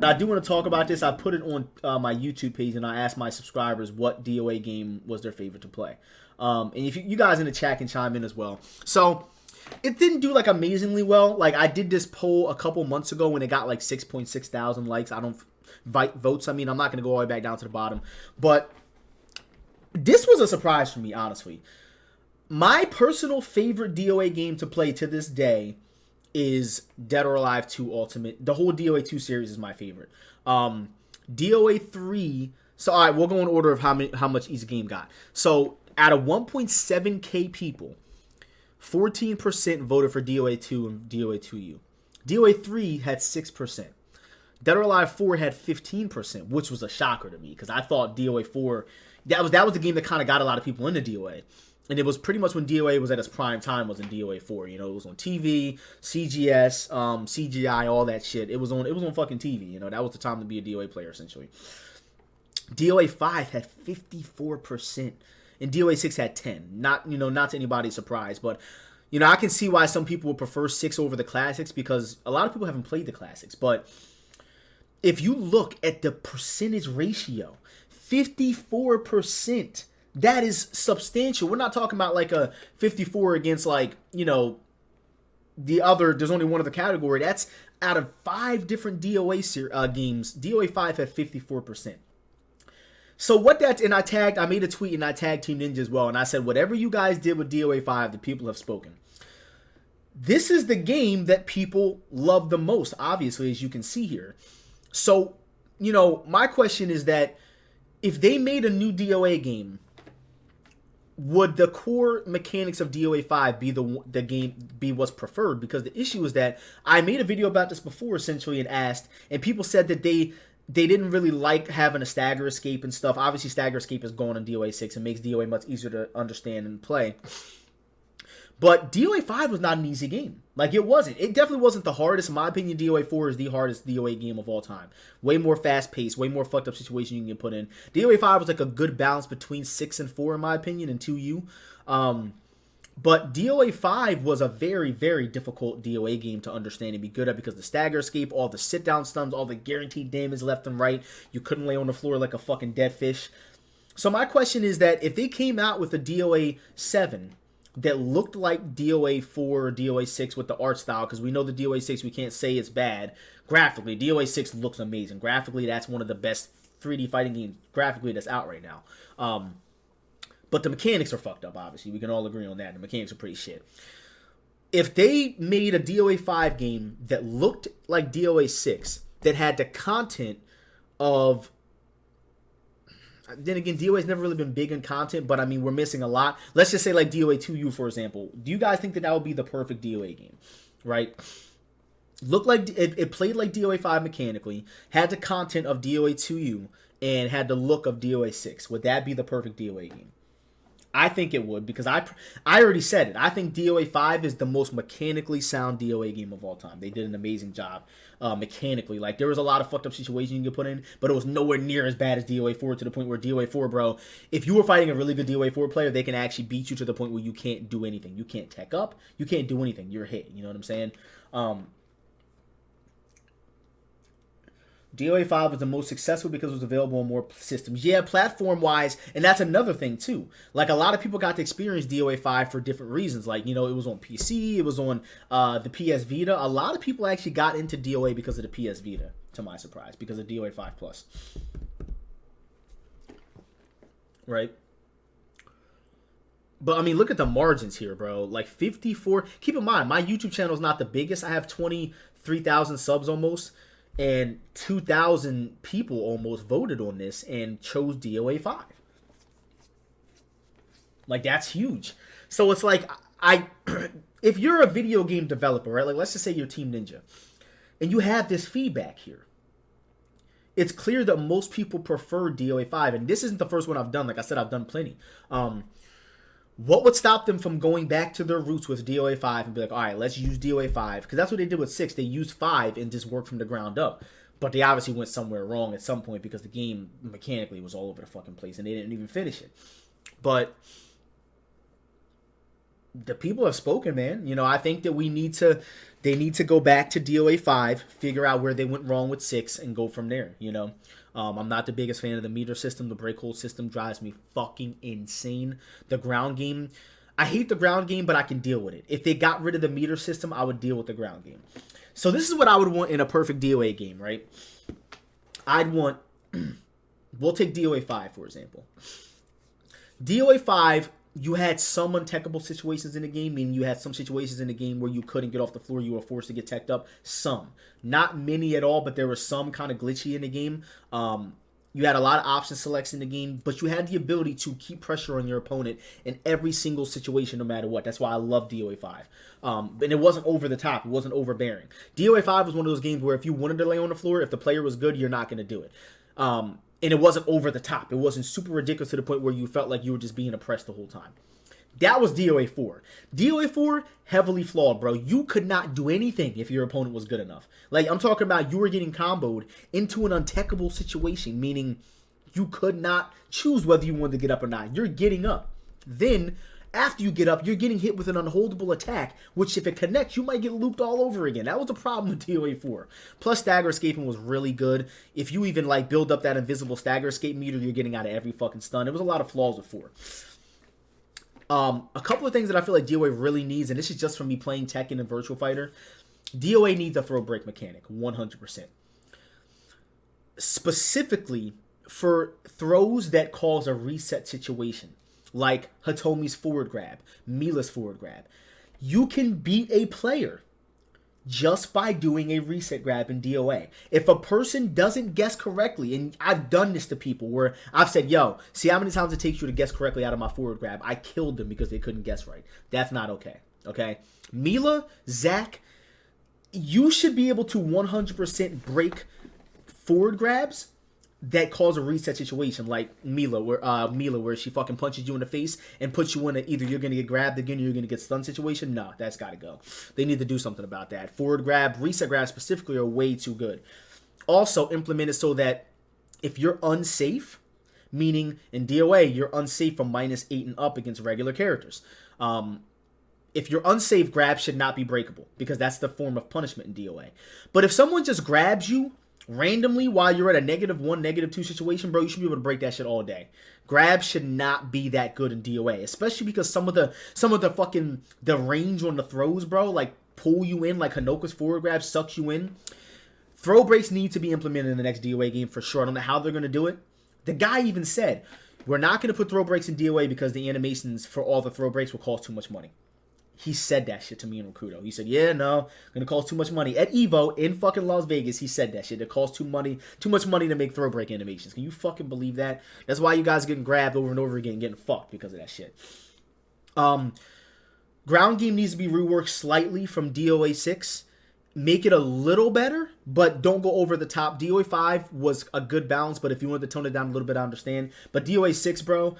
I do want to talk about this. I put it on my YouTube page, and I asked my subscribers what DOA game was their favorite to play. And if you guys in the chat can chime in as well. So it didn't do like amazingly well. Like I did this poll a couple months ago when it got like 6.6 thousand likes. I don't votes. I mean, I'm not going to go all the way back down to the bottom, but this was a surprise for me, honestly. My personal favorite DOA game to play to this day is Dead or Alive 2 Ultimate. The whole DOA 2 series is my favorite. DOA 3. So all right, we'll go in order of how much each game got. So out of 1.7k people, 14% voted for DOA 2 and DOA 2U. DOA 3 had 6%. Dead or Alive 4 had 15%, which was a shocker to me because I thought DOA 4, that was the game that kind of got a lot of people into DOA. And it was pretty much when DOA was at its prime time was in DOA 4. You know, it was on TV, CGS, CGI, all that shit. It was on fucking TV. You know, that was the time to be a DOA player, essentially. DOA 5 had 54%. And DOA 6 had 10. Not to anybody's surprise, but I can see why some people would prefer 6 over the classics because a lot of people haven't played the classics. But if you look at the percentage ratio, 54%, that is substantial. We're not talking about like a 54 against like, the other, there's only one other category. That's out of 5 different DOA games, DOA 5 had 54%. So what that, and I made a tweet and I tagged Team Ninja as well. And I said, whatever you guys did with DOA 5, the people have spoken. This is the game that people love the most, obviously, as you can see here. So, my question is that if they made a new DOA game, would the core mechanics of DOA 5 be the game be what's preferred? Because the issue is that I made a video about this before, essentially, and asked, and people said that they didn't really like having a stagger escape and stuff. Obviously, stagger escape is gone in DOA 6 and makes DOA much easier to understand and play. But DOA 5 was not an easy game. Like, it wasn't. It definitely wasn't the hardest. In my opinion, DOA 4 is the hardest DOA game of all time. Way more fast-paced, way more fucked-up situation you can put in. DOA 5 was like a good balance between 6 and 4, in my opinion, and 2U. But DOA 5 was a very, very difficult DOA game to understand and be good at because the stagger escape, all the sit-down stuns, all the guaranteed damage left and right. You couldn't lay on the floor like a fucking dead fish. So my question is that if they came out with a DOA 7 that looked like DOA 4 or DOA 6 with the art style, because we know the DOA 6, we can't say it's bad. Graphically, DOA 6 looks amazing. Graphically, that's one of the best 3D fighting games graphically that's out right now. But the mechanics are fucked up, obviously. We can all agree on that. The mechanics are pretty shit. If they made a DOA 5 game that looked like DOA 6, that had the content of... Then again, DOA has never really been big in content, but I mean, we're missing a lot. Let's just say like DOA 2U, for example. Do you guys think that would be the perfect DOA game? Right? Looked like it played like DOA 5 mechanically, had the content of DOA 2U, and had the look of DOA 6. Would that be the perfect DOA game? I think it would, because I already said it. I think DOA 5 is the most mechanically sound DOA game of all time. They did an amazing job mechanically. Like, there was a lot of fucked up situations you could put in, but it was nowhere near as bad as DOA 4, to the point where DOA 4, bro, if you were fighting a really good DOA 4 player, they can actually beat you to the point where you can't do anything. You can't tech up. You can't do anything. You're hit. You know what I'm saying? DOA 5 was the most successful because it was available on more systems. Yeah, platform-wise, and that's another thing, too. Like, a lot of people got to experience DOA 5 for different reasons. Like, it was on PC, it was on the PS Vita. A lot of people actually got into DOA because of the PS Vita, to my surprise, because of DOA 5 Plus. Right? But, I mean, look at the margins here, bro. Like, 54... Keep in mind, my YouTube channel is not the biggest. I have 23,000 subs almost. And 2,000 people almost voted on this and chose DOA 5. Like, that's huge. So it's like, if you're a video game developer, right? Like, let's just say you're Team Ninja, and you have this feedback here. It's clear that most people prefer DOA 5, and this isn't the first one I've done. Like I said, I've done plenty. What would stop them from going back to their roots with DOA 5 and be like, all right, let's use DOA 5? Because that's what they did with 6. They used 5 and just worked from the ground up. But they obviously went somewhere wrong at some point because the game mechanically was all over the fucking place and they didn't even finish it. But The people have spoken, man. I think that they need to go back to DOA 5, figure out where they went wrong with 6, and go from there. I'm not the biggest fan of the meter system. The break hold system drives me fucking insane. The ground game, I hate the ground game, but I can deal with it. If they got rid of the meter system, I would deal with the ground game. So this is what I would want in a perfect DOA game, right? I'd want, we'll take DOA 5, for example. DOA 5, you had some untechable situations in the game, meaning you had some situations in the game where you couldn't get off the floor, you were forced to get teched up. Some. Not many at all, but there was some kind of glitchy in the game. You had a lot of option selects in the game, but you had the ability to keep pressure on your opponent in every single situation, no matter what. That's why I love DOA 5. And it wasn't over the top. It wasn't overbearing. DOA 5 was one of those games where if you wanted to lay on the floor, if the player was good, you're not going to do it. And it wasn't over the top. It wasn't super ridiculous to the point where you felt like you were just being oppressed the whole time. That was DOA 4. DOA 4, heavily flawed, bro. You could not do anything if your opponent was good enough. Like, I'm talking about you were getting comboed into an untechable situation, meaning you could not choose whether you wanted to get up or not. You're getting up. Then, after you get up, you're getting hit with an unholdable attack, which if it connects, you might get looped all over again. That was the problem with DOA 4. Plus, stagger escaping was really good. If you even, like, build up that invisible stagger escape meter, you're getting out of every fucking stun. There was a lot of flaws with 4. A couple of things that I feel like DOA really needs, and this is just from me playing Tekken and Virtual Fighter, DOA needs a throw break mechanic, 100%. Specifically for throws that cause a reset situation, like Hitomi's forward grab, Mila's forward grab. You can beat a player just by doing a reset grab in DOA. If a person doesn't guess correctly, and I've done this to people where I've said, yo, see how many times it takes you to guess correctly out of my forward grab? I killed them because they couldn't guess right. That's not okay. Okay? Mila, Zach, you should be able to 100% break forward grabs that cause a reset situation, like Mila, where she fucking punches you in the face and puts you in a either you're gonna get grabbed again or you're gonna get stunned situation. No, that's gotta go. They need to do something about that. Forward grab, reset grab specifically are way too good. Also implement it so that if you're unsafe, meaning in DOA you're unsafe from -8 and up against regular characters. If you're unsafe, grab should not be breakable because that's the form of punishment in DOA. But if someone just grabs you randomly while you're at a -1, -2 situation, bro, you should be able to break that shit all day. Grab should not be that good in DOA, especially because some of the fucking the range on the throws, bro, like pull you in, like Hanoka's forward grab sucks you in. Throw breaks need to be implemented in the next DOA game for sure. I don't know how they're gonna do it. The guy even said, we're not gonna put throw breaks in DOA because the animations for all the throw breaks will cost too much money. He said that shit to me in Rakudo. He said, yeah, no, gonna cost too much money. At EVO in fucking Las Vegas, he said that shit. It costs too much money to make throw break animations. Can you fucking believe that? That's why you guys are getting grabbed over and over again, getting fucked because of that shit. Ground game needs to be reworked slightly from DOA 6. Make it a little better, but don't go over the top. DOA 5 was a good balance, but if you wanted to tone it down a little bit, I understand. But DOA 6, bro,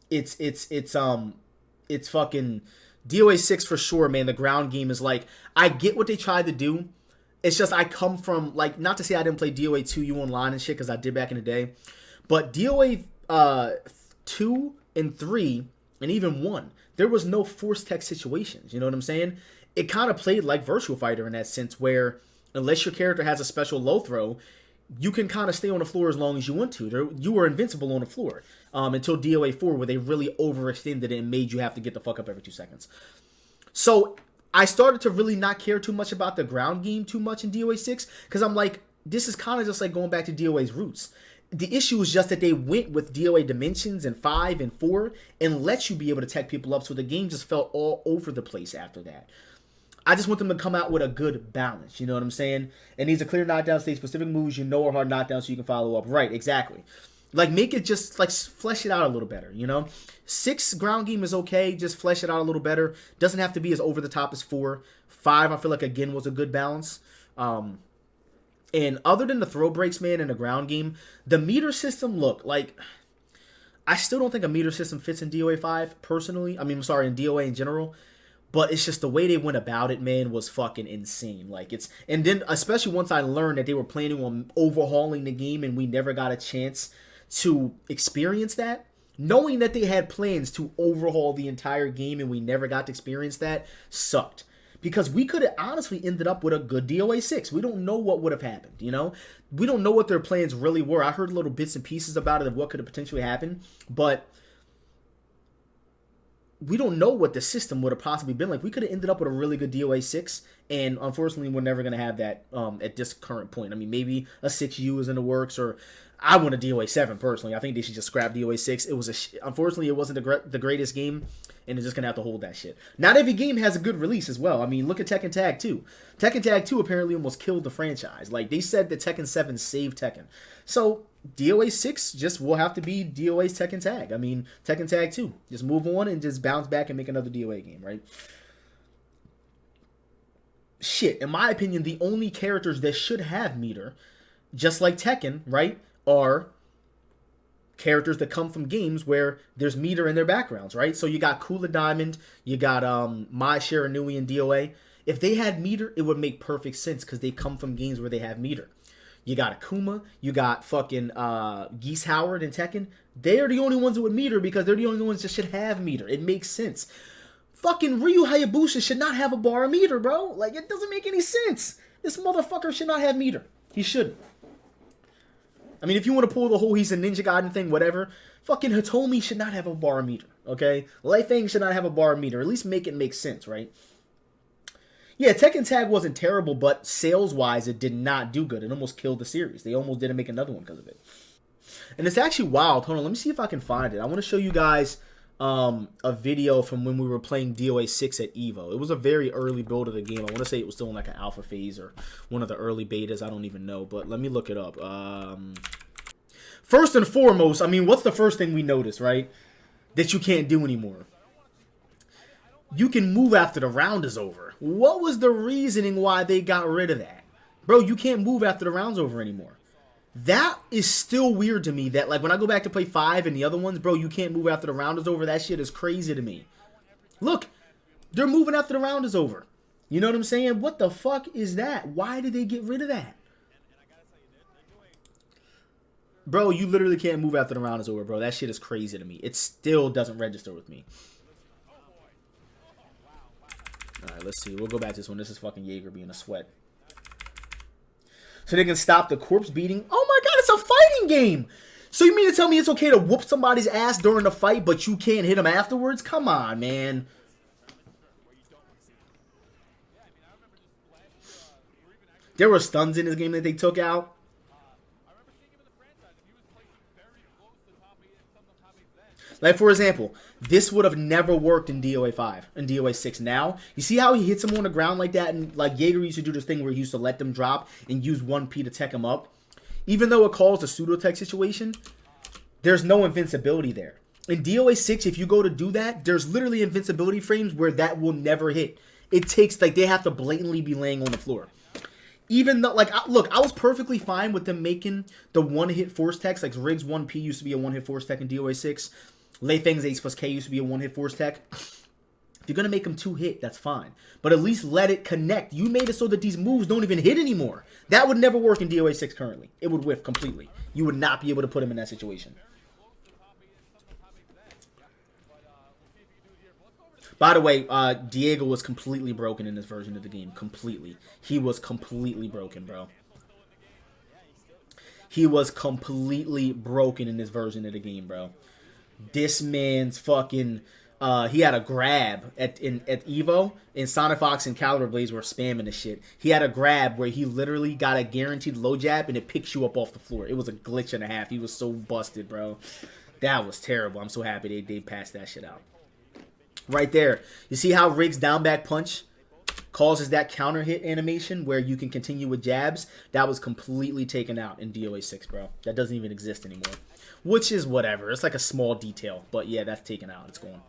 it's fucking DOA 6 for sure, man. The ground game is like, I get what they tried to do. It's just I come from, like, not to say I didn't play DOA 2U online and shit, because I did back in the day. But DOA 2 and 3, and even 1, there was no force tech situations. You know what I'm saying? It kind of played like Virtual Fighter in that sense, where unless your character has a special low throw, you can kind of stay on the floor as long as you want to. You were invincible on the floor until DOA 4, where they really overextended it and made you have to get the fuck up every 2 seconds. So I started to really not care too much about the ground game too much in DOA 6, because I'm like, this is kind of just like going back to DOA's roots. The issue is just that they went with DOA Dimensions and 5 and 4 and let you be able to tech people up, so the game just felt all over the place after that. I just want them to come out with a good balance, you know what I'm saying? It needs a clear knockdown state, specific moves you know are hard knockdown so you can follow up. Right, exactly. Like, make it just, like, flesh it out a little better, you know? 6 ground game is okay, just flesh it out a little better. Doesn't have to be as over the top as 4. 5, I feel like, again, was a good balance. And other than the throw breaks, man, in the ground game, the meter system, look, like, I still don't think a meter system fits in DOA 5, personally. I mean, I'm sorry, in DOA in general. But it's just the way they went about it, man, was fucking insane. Like, it's, and then especially once I learned that they were planning on overhauling the game and we never got a chance to experience that, Knowing that they had plans to overhaul the entire game and we never got to experience that sucked. Because we could have honestly ended up with a good DOA 6. We don't know what would have happened, you know? We don't know what their plans really were. I heard little bits and pieces about it of what could have potentially happened, but we don't know what the system would have possibly been like. We could have ended up with a really good DOA 6, and unfortunately, we're never going to have that at this current point. I mean, maybe a 6U is in the works, or I want a DOA 7 personally. I think they should just scrap DOA 6. It was unfortunately, it wasn't the greatest game, and they're just going to have to hold that shit. Not every game has a good release as well. I mean, look at Tekken Tag 2. Tekken Tag 2 apparently almost killed the franchise. Like, they said that Tekken 7 saved Tekken. So, DOA 6 just will have to be DOA's Tekken Tag. I mean, Tekken Tag 2. Just move on and just bounce back and make another DOA game, right? Shit, in my opinion, the only characters that should have meter, just like Tekken, right, are characters that come from games where there's meter in their backgrounds, right? So you got Kula Diamond, you got Mai Shiranui and DOA. If they had meter, it would make perfect sense because they come from games where they have meter. You got Akuma, you got fucking Geese Howard and Tekken. They are the only ones with meter because they're the only ones that should have meter. It makes sense. Fucking Ryu Hayabusa should not have a bar of meter, bro. Like, it doesn't make any sense. This motherfucker should not have meter. He shouldn't. I mean, if you want to pull the whole he's a Ninja Gaiden thing, whatever, fucking Hitomi should not have a bar meter, okay? Lei Feng should not have a bar meter. At least make it make sense, right? Yeah, Tekken Tag wasn't terrible, but sales-wise, it did not do good. It almost killed the series. They almost didn't make another one because of it. And it's actually wild. Hold on, let me see if I can find it. I want to show you guys a video from when we were playing DOA 6 at EVO. It was a very early build of the game. I want to say it was still in like an alpha phase or one of the early betas. I don't even know, but let me look it up. First and foremost, I mean, what's the first thing we notice, right? That you can't do anymore. You can move after the round is over. What was the reasoning why they got rid of that? Bro, you can't move after the round's over anymore. That is still weird to me. That, like, when I go back to play 5 and the other ones, bro, you can't move after the round is over. That shit is crazy to me. Look, they're moving after the round is over. You know what I'm saying? What the fuck is that? Why did they get rid of that? Bro, you literally can't move after the round is over, bro. That shit is crazy to me. It still doesn't register with me. Alright, let's see. We'll go back to this one. This is fucking Jaeger being a sweat. So they can stop the corpse beating. Oh my god, it's a fighting game! So you mean to tell me it's okay to whoop somebody's ass during the fight, but you can't hit them afterwards? Come on, man. There were stuns in this game that they took out. Like, for example, this would have never worked in DOA 5, in DOA 6 now. You see how he hits him on the ground like that? And, like, Jaeger used to do this thing where he used to let them drop and use 1P to tech him up. Even though it calls a pseudo-tech situation, there's no invincibility there. In DOA 6, if you go to do that, there's literally invincibility frames where that will never hit. It takes, like, they have to blatantly be laying on the floor. Even though, like, look, I was perfectly fine with them making the one-hit force techs. Like, Riggs 1P used to be a one-hit force tech in DOA 6. Lei Feng's H plus K used to be a one-hit force tech. If you're going to make them two-hit, that's fine. But at least let it connect. You made it so that these moves don't even hit anymore. That would never work in DOA 6 currently. It would whiff completely. You would not be able to put him in that situation. By the way, Diego was completely broken in this version of the game. Completely. He was completely broken, bro. He was completely broken in this version of the game, bro. This man's fucking, he had a grab at EVO, and Sonic Fox and Caliber Blaze were spamming the shit. He had a grab where he literally got a guaranteed low jab, and it picks you up off the floor. It was a glitch and a half. He was so busted, bro. That was terrible. I'm so happy they passed that shit out. Right there. You see how Riggs down back punch causes that counter hit animation where you can continue with jabs? That was completely taken out in DOA 6, bro. That doesn't even exist anymore. Which is whatever. It's like a small detail. But yeah, that's taken out. It's gone.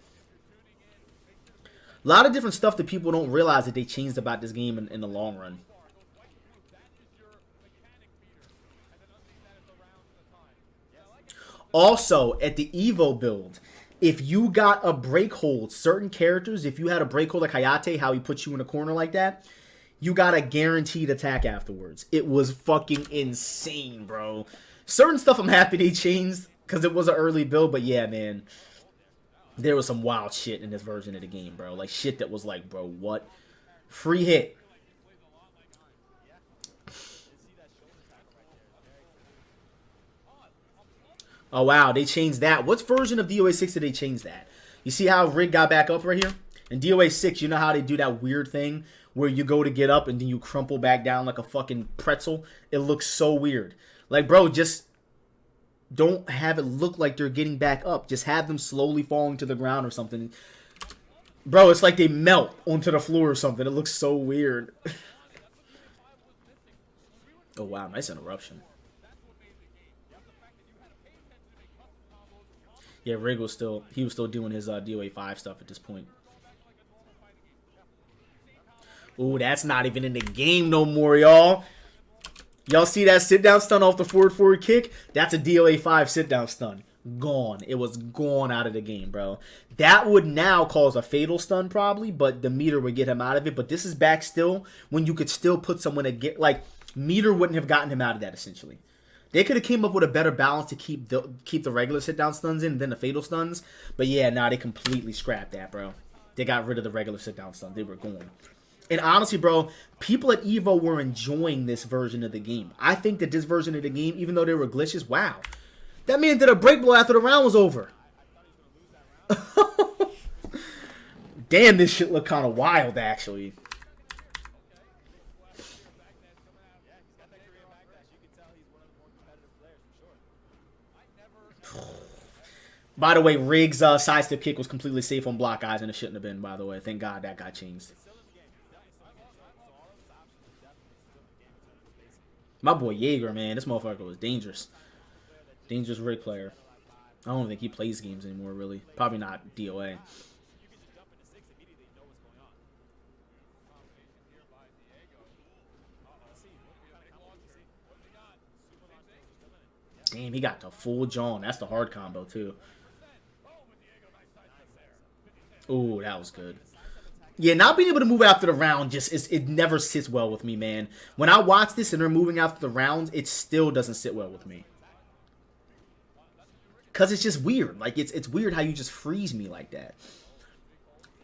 A lot of different stuff that people don't realize that they changed about this game in the long run. Also, at the EVO build, if you got a break hold, certain characters, if you had a break hold like Hayate, how he puts you in a corner like that, you got a guaranteed attack afterwards. It was fucking insane, bro. Certain stuff I'm happy they changed, because it was an early build. But yeah, man, there was some wild shit in this version of the game, bro. Like shit that was like, bro, what? Free hit. Oh, wow, they changed that. What version of DOA 6 did they change that? You see how Rig got back up right here? In DOA 6, you know how they do that weird thing where you go to get up and then you crumple back down like a fucking pretzel? It looks so weird. Like, bro, just don't have it look like they're getting back up. Just have them slowly falling to the ground or something. Bro, it's like they melt onto the floor or something. It looks so weird. Oh, wow, nice interruption. Yeah, Rig was still doing his DOA 5 stuff at this point. Ooh, that's not even in the game no more, y'all. Y'all see that sit-down stun off the forward kick? That's a DOA 5 sit-down stun. Gone. It was gone out of the game, bro. That would now cause a fatal stun probably, but the meter would get him out of it. But this is back still when you could still put someone to get, like, meter wouldn't have gotten him out of that, essentially. They could have came up with a better balance to keep the regular sit-down stuns in than the fatal stuns. But yeah, nah, they completely scrapped that, bro. They got rid of the regular sit-down stuns. They were gone. And honestly, bro, people at EVO were enjoying this version of the game. I think that this version of the game, even though there were glitches, wow. That man did a break blow after the round was over. Damn, this shit looked kind of wild, actually. By the way, Riggs' sidestep kick was completely safe on block eyes, and it shouldn't have been, by the way. Thank God that got changed. My boy Jaeger, man, this motherfucker was dangerous. Dangerous Rig player. I don't think he plays games anymore, really. Probably not DOA. Damn, he got the full John. That's the hard combo, too. Ooh, that was good. Yeah, not being able to move after the round it never sits well with me, man. When I watch this and they're moving after the rounds, it still doesn't sit well with me. Cause it's just weird. Like it's weird how you just freeze me like that.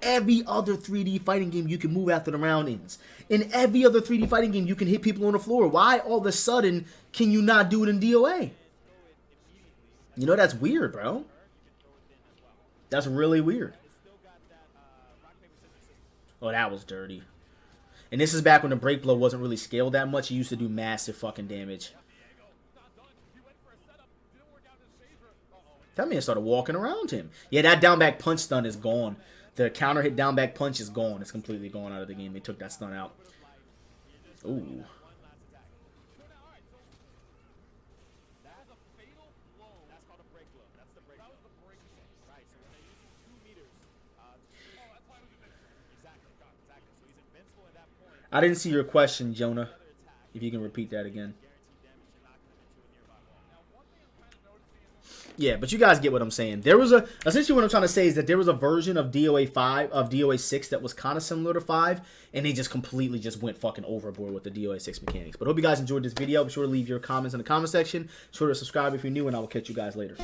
Every other 3D fighting game you can move after the round ends. In every other 3D fighting game you can hit people on the floor. Why all of a sudden can you not do it in DOA? You know, that's weird, bro. That's really weird. Oh, that was dirty. And this is back when the break blow wasn't really scaled that much. He used to do massive fucking damage. That man started walking around him. Yeah, that down back punch stun is gone. The counter hit down back punch is gone. It's completely gone out of the game. They took that stun out. Ooh. I didn't see your question, Jonah. If you can repeat that again. Yeah, but you guys get what I'm saying. There was essentially what I'm trying to say is that there was a version of DOA 5, of DOA 6 that was kind of similar to 5, and they just completely just went fucking overboard with the DOA 6 mechanics. But I hope you guys enjoyed this video. Be sure to leave your comments in the comment section. Be sure to subscribe if you're new, and I will catch you guys later.